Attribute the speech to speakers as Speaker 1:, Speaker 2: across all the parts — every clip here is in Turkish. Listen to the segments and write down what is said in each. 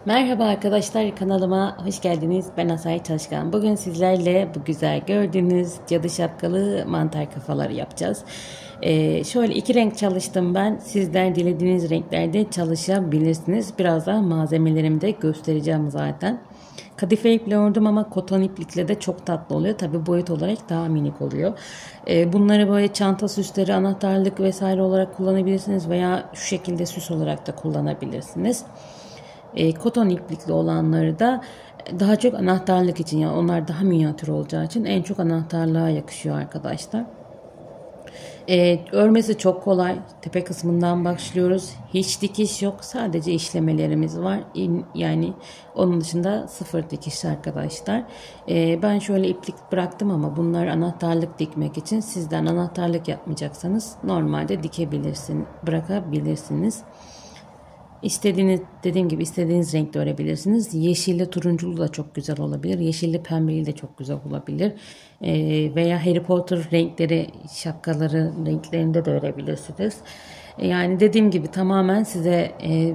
Speaker 1: Merhaba arkadaşlar, kanalıma hoş geldiniz. Ben Asay Çalışkan. Bugün sizlerle bu güzel gördüğünüz cadı şapkalı mantar kafaları yapacağız. Şöyle iki renk çalıştım ben. Sizler dilediğiniz renklerde çalışabilirsiniz. Birazdan malzemelerimi de göstereceğim zaten. Kadife iple ördüm ama koton iplikle de çok tatlı oluyor. Tabi boyut olarak daha minik oluyor. Bunları böyle çanta süsleri, anahtarlık vesaire olarak kullanabilirsiniz veya şu şekilde süs olarak da kullanabilirsiniz. Koton iplikli olanları da daha çok anahtarlık için, yani onlar daha minyatür olacağı için en çok anahtarlığa yakışıyor arkadaşlar. Örmesi çok kolay. Tepe kısmından başlıyoruz. Hiç dikiş yok. Sadece işlemelerimiz var. Yani onun dışında sıfır dikiş arkadaşlar. Ben şöyle iplik bıraktım ama bunlar anahtarlık dikmek için. Sizden anahtarlık yapmayacaksanız normalde bırakabilirsiniz. Dediğim gibi istediğiniz renkte örebilirsiniz. Yeşilli turunculu da çok güzel olabilir. Yeşilli pembeli de çok güzel olabilir. Veya Harry Potter renkleri, şapkaları renklerinde de örebilirsiniz. Yani dediğim gibi tamamen size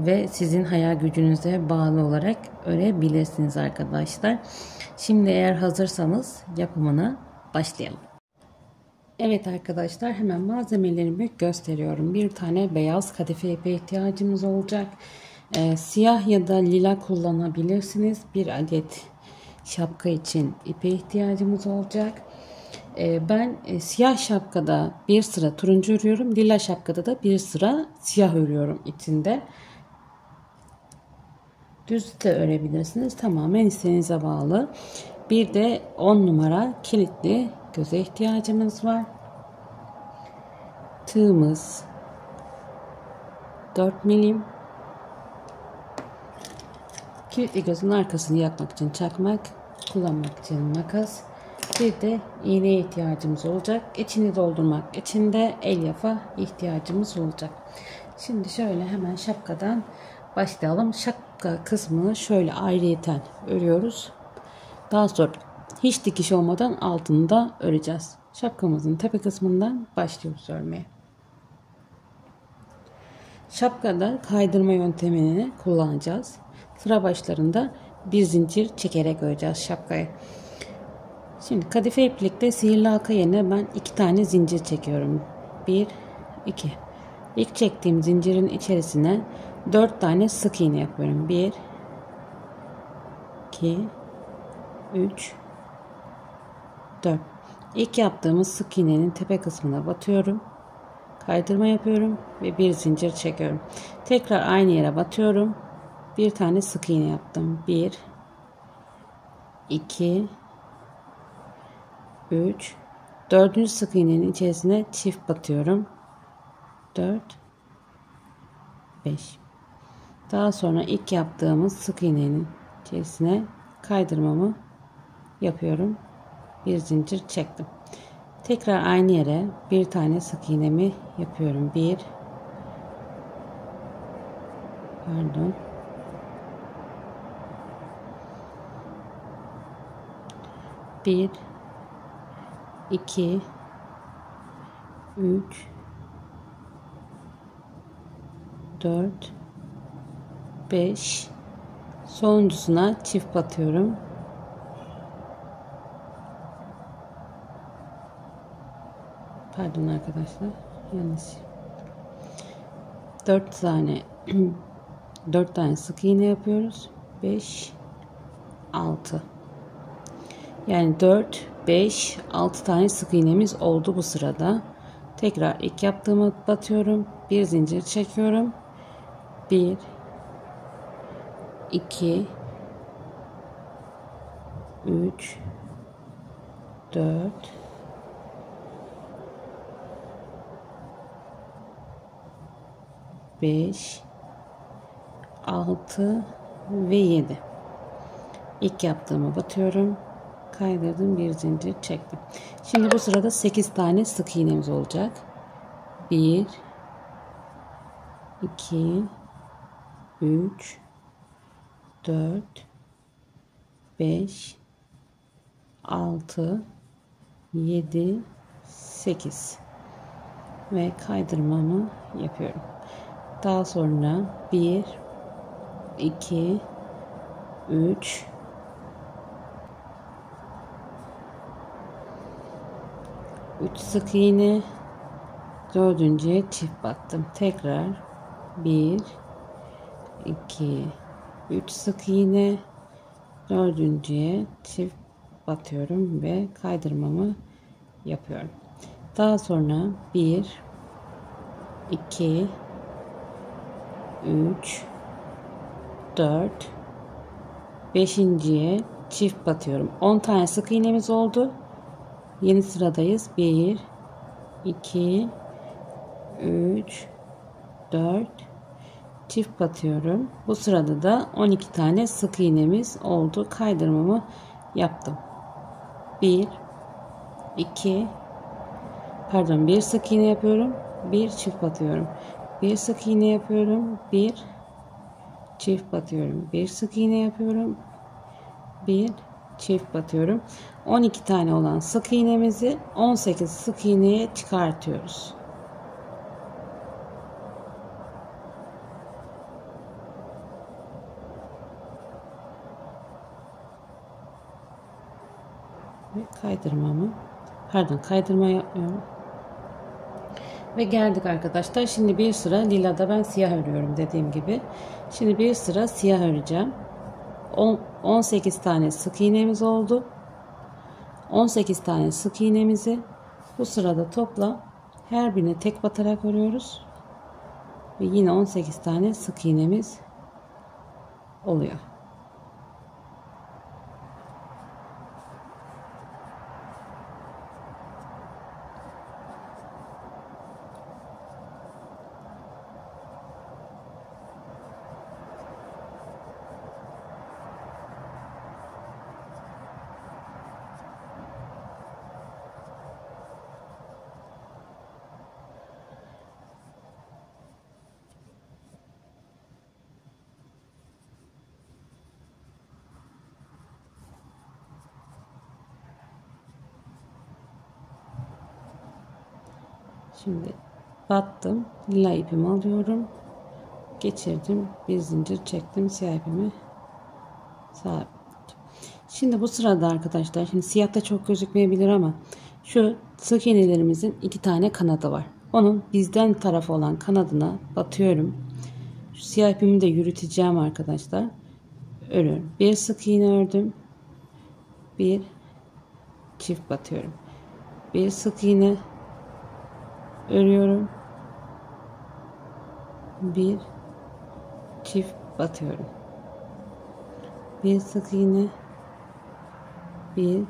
Speaker 1: ve sizin hayal gücünüze bağlı olarak örebilirsiniz arkadaşlar. Şimdi eğer hazırsanız yapımına başlayalım. Evet arkadaşlar, hemen malzemelerimi gösteriyorum. Bir tane beyaz kadife ipe ihtiyacımız olacak. Siyah ya da lila kullanabilirsiniz. Bir adet şapka için ipe ihtiyacımız olacak. Ben siyah şapkada bir sıra turuncu örüyorum. Lila şapkada da bir sıra siyah örüyorum içinde. Düz de örebilirsiniz. Tamamen isteğinize bağlı. Bir de 10 numara kilitli göze ihtiyacımız var. Tığımız 4 milim. Kilitli gözün arkasını yakmak için çakmak, kullanmak için makas. Bir de iğneye ihtiyacımız olacak. İçini doldurmak için de elyaf'a ihtiyacımız olacak. Şimdi şöyle hemen şapkadan başlayalım. Şapka kısmını şöyle ayrıyeten örüyoruz. Daha sonra hiç dikiş olmadan altını da öreceğiz. Şapkamızın tepe kısmından başlıyoruz örmeye. Şapkada kaydırma yöntemini kullanacağız. Sıra başlarında bir zincir çekerek öreceğiz şapkayı. Şimdi kadife iplikte sihirli halka yerine ben 2 tane zincir çekiyorum. 1, 2. İlk çektiğim zincirin içerisine 4 tane sık iğne yapıyorum. 1, 2, 3, 4. İlk yaptığımız sık iğnenin tepe kısmına batıyorum. Kaydırma yapıyorum ve bir zincir çekiyorum. Tekrar aynı yere batıyorum. Bir tane sık iğne yaptım. 1, 2, 3, 4. sık iğnenin içerisine çift batıyorum. 4, 5. Daha sonra ilk yaptığımız sık iğnenin içerisine kaydırmamı yapıyorum. Bir zincir çektim. Tekrar aynı yere bir tane sık iğnemi yapıyorum. 1, 2, 3, 4, 5. Sonuncusuna çift batıyorum. Pardon arkadaşlar, yanlış. 4 tane 4 tane sık iğne yapıyoruz. 5, 6. Yani 4, 5, 6 tane sık iğnemiz oldu bu sırada. Tekrar ilk yaptığımı batıyorum. Bir zincir çekiyorum. 1, 2, 3, 4, 5, 6 ve 7. İlk yaptığımı batıyorum. Kaydırdım, bir zincir çektim. Şimdi bu sırada 8 tane sık iğnemiz olacak. 1, 2, 3, 4, 5, 6, 7, 8 ve kaydırmamı yapıyorum. Daha sonra 1, 2, 3 3 sık iğne, dördüncüye çift battım. Tekrar 1 2 3 sık iğne, dördüncüye çift batıyorum ve kaydırmamı yapıyorum. Daha sonra 1 2 3 4 beşinciye çift batıyorum. 10 tane sık iğnemiz oldu. Yeni sıradayız. 1 2 3 4 çift batıyorum. Bu sırada da 12 tane sık iğnemiz oldu. Kaydırmamı yaptım. 1 2 bir sık iğne yapıyorum. Bir çift batıyorum. Bir sık iğne yapıyorum. Bir çift batıyorum. Bir sık iğne yapıyorum. Bir çift batıyorum. 12 tane olan sık iğnemizi 18 sık iğneye çıkartıyoruz. Ve kaydırma yapmıyorum. Ve geldik arkadaşlar. Şimdi bir sıra lilada ben siyah örüyorum dediğim gibi. Şimdi bir sıra siyah öreceğim. 18 tane sık iğnemiz oldu. 18 tane sık iğnemizi bu sırada toplam her birine tek batarak örüyoruz. Ve yine 18 tane sık iğnemiz oluyor. Şimdi battım. Lila ipimi alıyorum. Geçirdim. Bir zincir çektim. Siyah ipimi sabitledim. Şimdi bu sırada arkadaşlar, şimdi siyahta çok gözükmeyebilir ama şu sık iğnelerimizin 2 tane kanadı var. Onun bizden tarafı olan kanadına batıyorum. Şu siyah ipimi de yürüteceğim arkadaşlar. Örüyorum. Bir sık iğne ördüm. Bir çift batıyorum. Bir sık iğne örüyorum. Bir çift batıyorum. Bir sık iğne, bir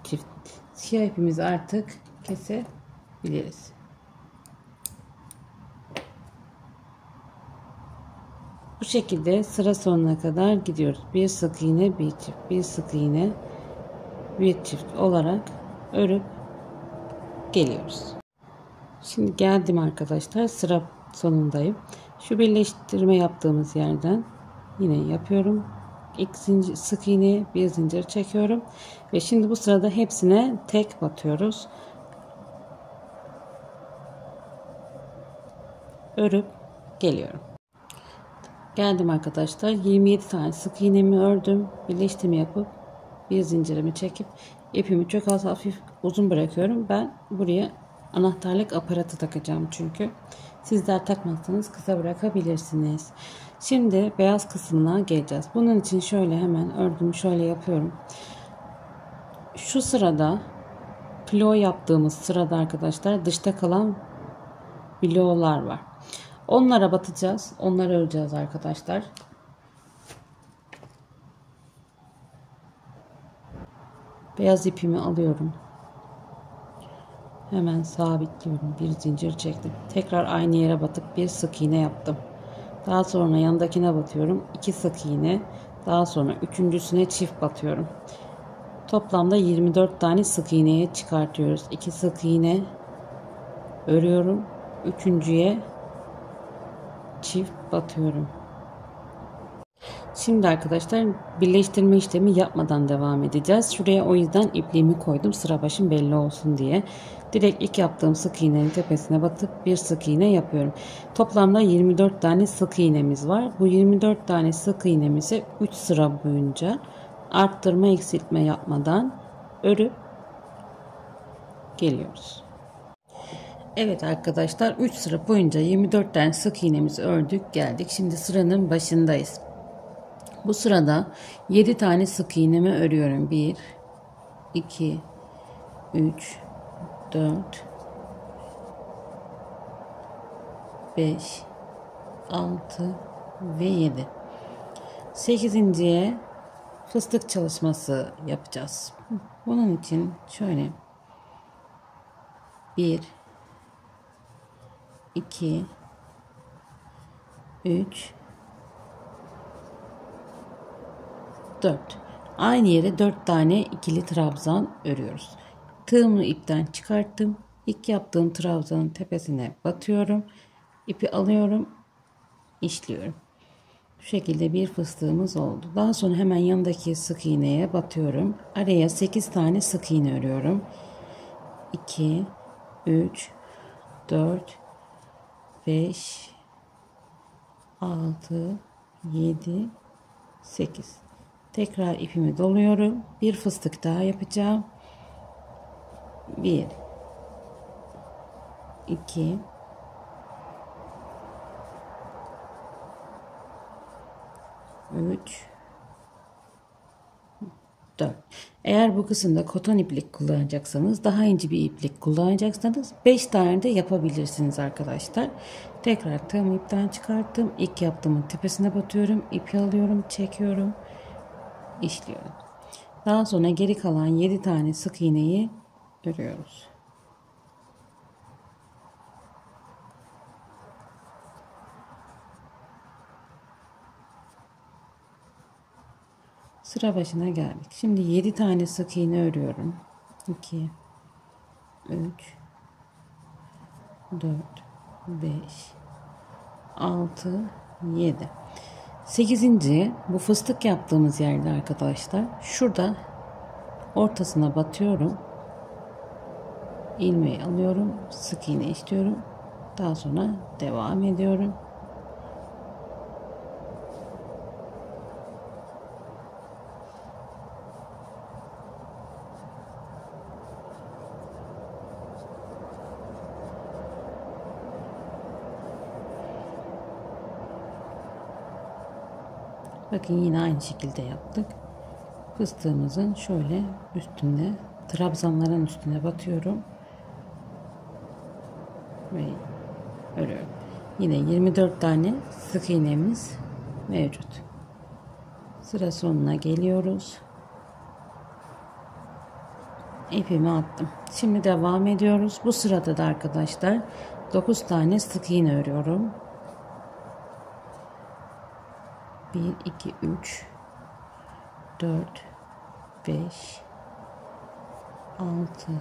Speaker 1: çift. Siyah ipimizi artık kesebiliriz. Bu şekilde sıra sonuna kadar gidiyoruz. Bir sık iğne, bir çift, bir sık iğne, bir çift olarak örüp geliyoruz. Şimdi geldim arkadaşlar, sıra sonundayım. Şu birleştirme yaptığımız yerden yine yapıyorum. İlk zincir, sık iğneye bir zincir çekiyorum ve şimdi bu sırada hepsine tek batıyoruz. Örüp geliyorum. Geldim arkadaşlar, 27 tane sık iğnemi ördüm. Birleştirme yapıp bir zincirimi çekip ipimi çok az, hafif uzun bırakıyorum. Ben buraya anahtarlık aparatı takacağım çünkü. Sizler takmazsanız kısa bırakabilirsiniz. Şimdi beyaz kısmına geleceğiz. Bunun için şöyle hemen ördüm, şöyle yapıyorum. Şu sırada plo yaptığımız sırada arkadaşlar dışta kalan blolar var. Onlara batacağız. Onları öreceğiz arkadaşlar. Beyaz ipimi alıyorum. Hemen sabitliyorum. Bir zincir çektim. Tekrar aynı yere batıp bir sık iğne yaptım. Daha sonra yandakine batıyorum. 2 sık iğne. Daha sonra üçüncüsüne çift batıyorum. Toplamda 24 tane sık iğneye çıkartıyoruz. 2 sık iğne örüyorum. Üçüncüye çift batıyorum. Şimdi arkadaşlar birleştirme işlemi yapmadan devam edeceğiz. Şuraya o yüzden ipliğimi koydum. Sıra başım belli olsun diye. Direkt ilk yaptığım sık iğnenin tepesine batıp bir sık iğne yapıyorum. Toplamda 24 tane sık iğnemiz var. Bu 24 tane sık iğnemizi 3 sıra boyunca arttırma eksiltme yapmadan örüp geliyoruz. Evet arkadaşlar 3 sıra boyunca 24 tane sık iğnemizi ördük geldik. Şimdi sıranın başındayız. Bu sırada 7 tane sık iğnemi örüyorum. 1, 2, 3, 4, 5, 6 ve 7. 8.'ye fıstık çalışması yapacağız. Bunun için şöyle 1, 2, 3, 4. Aynı yere 4 tane ikili trabzan örüyoruz. Tığımı ipten çıkarttım. İlk yaptığım trabzanın tepesine batıyorum. İpi alıyorum. İşliyorum. Bu şekilde bir fıstığımız oldu. Daha sonra hemen yanındaki sık iğneye batıyorum. Araya 8 tane sık iğne örüyorum. 2, 3, 4, 5, 6, 7, 8. Tekrar ipimi doluyorum. Bir fıstık daha yapacağım. 1, 2, 3, 4. Eğer bu kısımda koton iplik kullanacaksanız, daha ince bir iplik kullanacaksanız 5 tane de yapabilirsiniz arkadaşlar. Tekrar tığımı ipten çıkarttım. İlk yaptığımın tepesine batıyorum. İpi alıyorum, çekiyorum, işliyorum. Daha sonra geri kalan 7 tane sık iğneyi örüyoruz. Sıra başına geldik. Şimdi 7 tane sık iğne örüyorum. 2, 3, 4, 5, 6, 7. 8. bu fıstık yaptığımız yerde arkadaşlar şurada ortasına batıyorum. İlmeği alıyorum. Sık iğne işliyorum. Daha sonra devam ediyorum. Bakın yine aynı şekilde yaptık. Fıstığımızın şöyle üstünde, trabzanların üstüne batıyorum ve örüyorum. Yine 24 tane sık iğnemiz mevcut. Sıra sonuna geliyoruz. İpimi attım. Şimdi devam ediyoruz. Bu sırada da arkadaşlar 9 tane sık iğne örüyorum. 1, 2, 3, 4, 5, 6,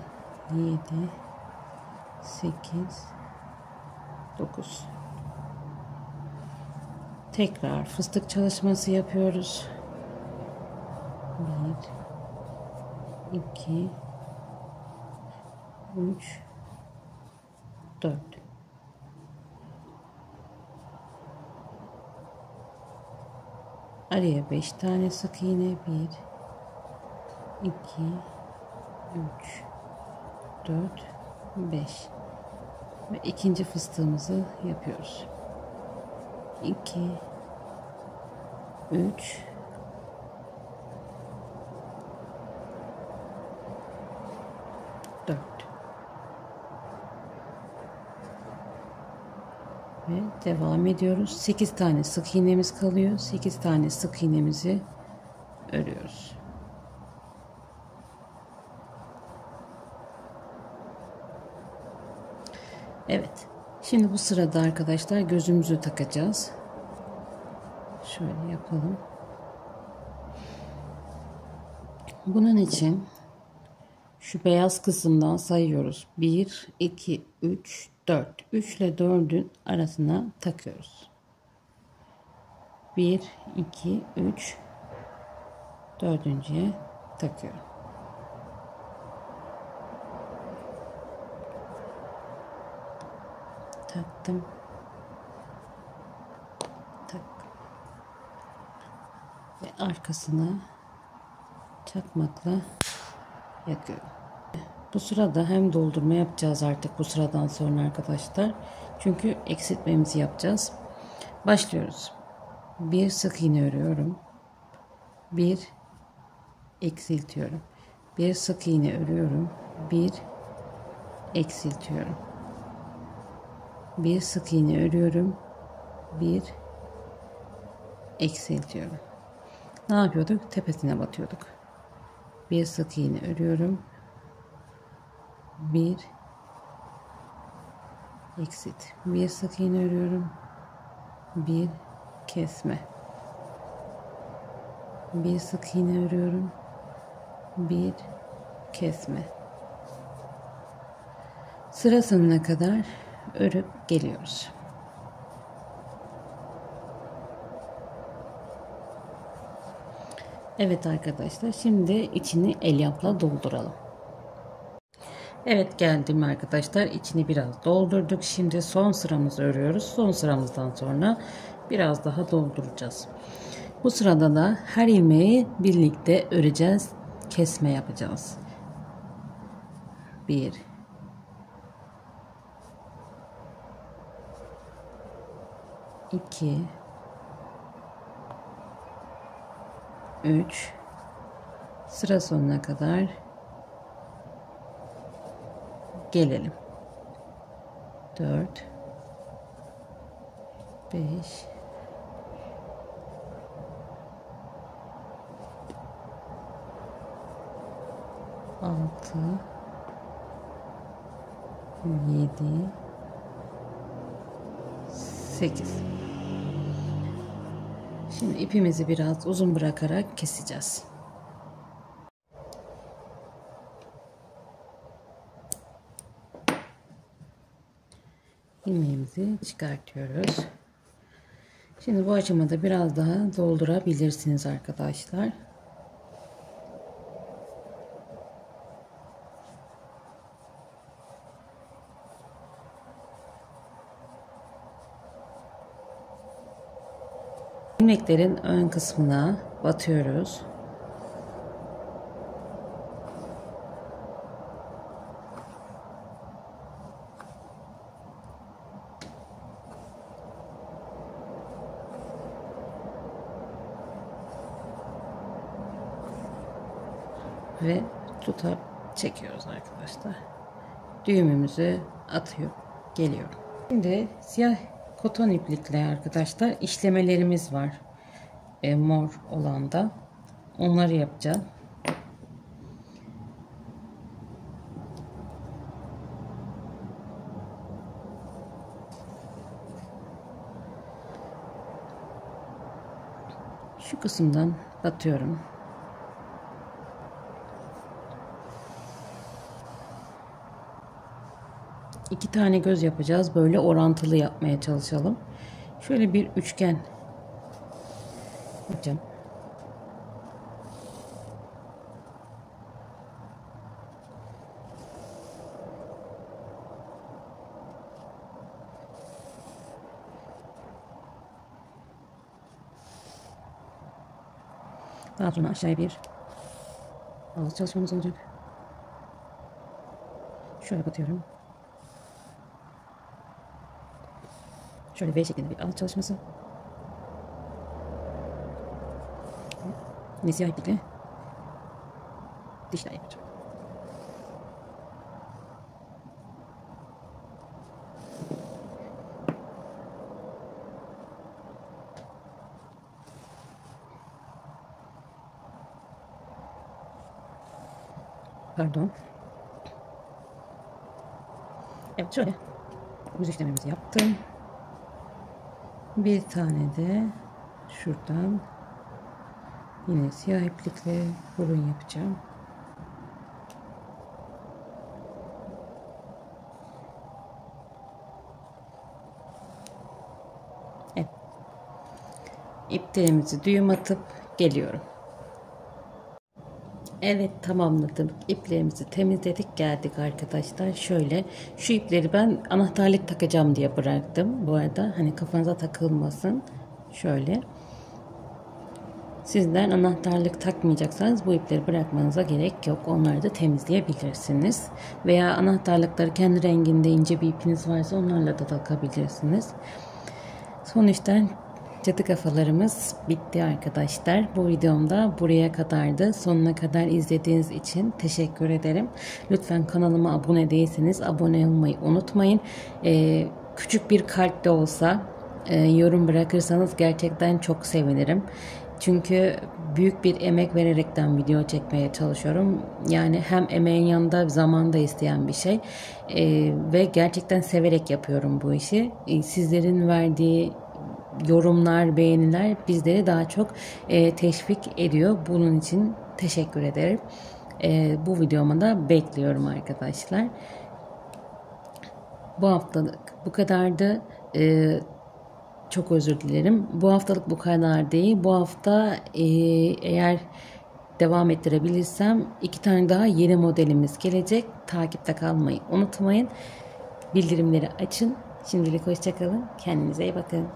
Speaker 1: 7, 8, 9. Tekrar fıstık çalışması yapıyoruz. 1, 2, 3, 4. Araya 5 tane sık iğne. 1, 2, 3, 4, 5. Ve ikinci fıstığımızı yapıyoruz. 2, 3, 4. Ve devam ediyoruz. 8 tane sık iğnemiz kalıyor. 8 tane sık iğnemizi örüyoruz. Evet. Şimdi bu sırada arkadaşlar gözümüzü takacağız. Şöyle yapalım. Bunun için şu beyaz kısımdan sayıyoruz. 1, 2, 3, 4. 3 ile 4'ün arasına takıyoruz. 1, 2, 3, dördüncüye takıyorum. Taktım. Taktım. Ve arkasına çakmakla yakıyorum. Bu sırada hem doldurma yapacağız artık bu sıradan sonra arkadaşlar. Çünkü eksiltmemizi yapacağız. Başlıyoruz. Bir sık iğne örüyorum. Bir eksiltiyorum. Bir sık iğne örüyorum. Bir eksiltiyorum. Bir sık iğne örüyorum. Bir eksiltiyorum. Ne yapıyorduk? Tepesine batıyorduk. Bir sık iğne örüyorum. Bir eksilt. Bir sık iğne örüyorum. Bir kesme. Bir sık iğne örüyorum. Bir kesme. Sıra sonuna kadar örüp geliyoruz. Evet arkadaşlar, şimdi içini elyafla dolduralım. Evet, geldim arkadaşlar, içini biraz doldurduk. Şimdi son sıramızı örüyoruz. Son sıramızdan sonra biraz daha dolduracağız. Bu sırada da her ilmeği birlikte öreceğiz. Kesme yapacağız. 1 2 3 sıra sonuna kadar gelelim. 4 5 6 7 8. Şimdi ipimizi biraz uzun bırakarak keseceğiz. İlmeğimizi çıkartıyoruz. Şimdi bu aşamada biraz daha doldurabilirsiniz arkadaşlar. İlmeklerin ön kısmına batıyoruz. Ve tutup çekiyoruz arkadaşlar. Düğümümüzü atıyor, geliyorum. Şimdi siyah koton iplikle arkadaşlar işlemelerimiz var. Mor olan da onları yapacağım. Şu kısımdan batıyorum. İki tane göz yapacağız. Böyle orantılı yapmaya çalışalım. Şöyle bir üçgen yapacağım. Daha sonra aşağıya bir ağız çalışmamız olacak. Şöyle batıyorum. Şöyle V şeklinde bir ağız çalışması. Yine siyah iplikle dişler yapacağım. Pardon. Evet, şöyle yüz işlememizi yaptım. Bir tane de şuradan yine siyah iplikle burun yapacağım. Evet. iplerimizi düğüm atıp geliyorum. Evet, tamamladım. İplerimizi temizledik, geldik arkadaşlar. Şöyle, şu ipleri ben anahtarlık takacağım diye bıraktım. Bu arada hani kafanıza takılmasın. Şöyle. Sizler anahtarlık takmayacaksanız bu ipleri bırakmanıza gerek yok. Onları da temizleyebilirsiniz. Veya anahtarlıkları kendi renginde ince bir ipiniz varsa onlarla da takabilirsiniz. Sonuçta cadı kafalarımız bitti arkadaşlar. Bu videomda buraya kadardı. Sonuna kadar izlediğiniz için teşekkür ederim. Lütfen kanalıma abone değilseniz abone olmayı unutmayın. Küçük bir kalp de olsa yorum bırakırsanız gerçekten çok sevinirim. Çünkü büyük bir emek vererekten video çekmeye çalışıyorum. Yani hem emeğin yanında zaman da isteyen bir şey. Ve gerçekten severek yapıyorum bu işi. Sizlerin verdiği yorumlar, beğeniler bizleri daha çok teşvik ediyor. Bunun için teşekkür ederim. Bu videomu da bekliyorum arkadaşlar. Bu haftalık bu kadardı. Çok özür dilerim. Bu haftalık bu kadar değil. Bu hafta eğer devam ettirebilirsem 2 tane daha yeni modelimiz gelecek. Takipte kalmayı unutmayın. Bildirimleri açın. Şimdilik hoşça kalın. Kendinize iyi bakın.